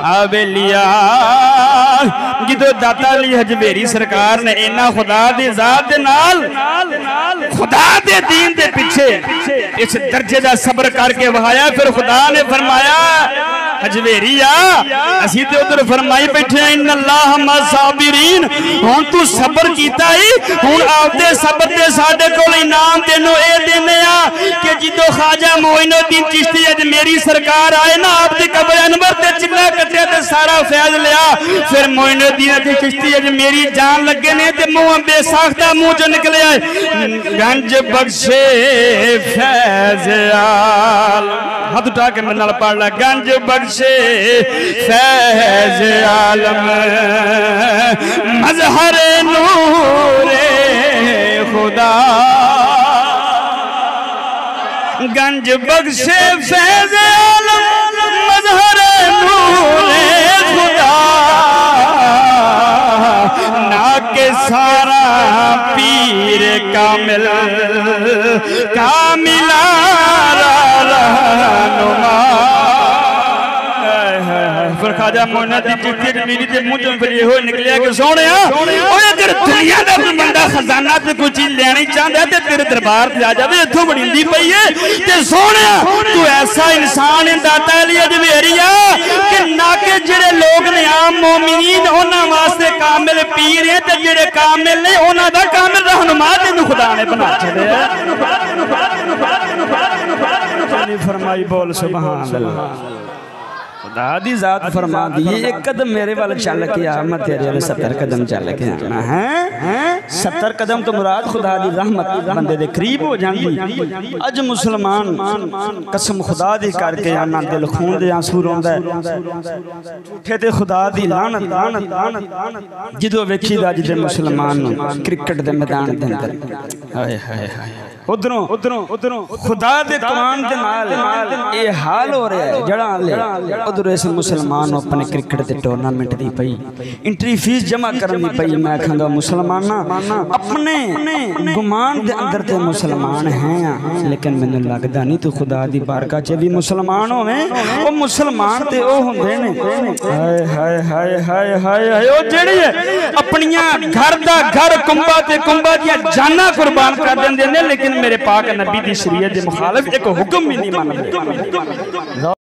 आवेलिया जो दाता अली हजवेरी सरकार ने इन्ना खुदा दी जात दे नाल खुदा दे दीन दे पीछे इस दर्जे दा सब्र करके वहाया। फिर खुदा ने फरमाया हजवेरी असी तो उधर फरमाई बैठे इन्नल्लाह मसाबिरीन, हुण तू सब्र कीता ही, हुण आपदे सब्र ते साडे कोल इनाम तेनों ए देने आ कि जिदों ख्वाजा मोइनुद्दीन चिश्ती अजमेरी सरकार आए ना आपदी कब्र अनवर ते चिल्ला कट्टिया ते सारा फैज लिया। फिर मोइनुद्दीन चिश्ती अजमेरी जान लगे ने ते मुंह बेसाख्ता मुंह चो निकले आए गंज बख्शे फैज आल। हाथ उठा के मेरे नाल पढ़ ला गंज बख्शे फैज आलम मजहर नूरे खुदा। गंज बख्शे फैज आलम मजहर नूरे खुदा ना के सारा पीर कामिल कामिला फिर ख्वाजा मोइनुद्दीन चिश्ती अजमेरी के मुंह चों फिर ये निकलिया कि सोने अगर दुनिया का कोई बंदा खजाना ते कोई चीज लेनी चाहता है तो तेरे दरबार से आ जाए इतों बड़ी पई है ते सोने तू ऐसा इंसान है दाता अली हजवेरी कि ना के जेड़े लोग ने आम मोमिनीन उन्हां वास्ते कामिल पीर है ते जेड़े कामिल ने उन्हां दा कामिल रहनुमा तेनू खुदा ने बना छड़िया। फरमाई बोल सुभान अल्लाह। खुदा दी जात फरमा दी एक कदम मेरे वाल चल के आ मैं तेरे वाले 70 कदम चल के आना है। 70 कदम तो मुराद खुदा दी रहमत बंदे दे करीब हो जांदी। अज मुसलमान कसम खुदा दी करके आना दिल खून दे आंसू रोंदा झूठे ते खुदा दी लानत जिदों वेखीदा जिदे मुसलमान क्रिकेट दे मैदान दे अंदर हाय हाय हाय उधरों खुदा दे कुरान दे नाल ये हाल हो रहा है जड़ा उधर इस मुसलमान अपने क्रिकेट के टूर्नामेंट दी पई एंट्री फीस जमा करनी पई। मैं कहंगा मुसलमान अपने गुमान दे अंदर ते मुसलमान हैं लेकिन मैनू लगदा नहीं तू खुदा दी बारगाह च भी मुसलमान होवे। ओ मुसलमान ते ओ हुंदे ने हाय हाय हाय हाय हाय हाय ओ जेड़ी अपनियां घर दा घर कुंबा ते कुंबा दी जाना कुर्बान कर देंदे ने लेकिन मेरे पाक नबी दी शरीयत दे मुखालिफ एक हुक्म भी नहीं मानदे।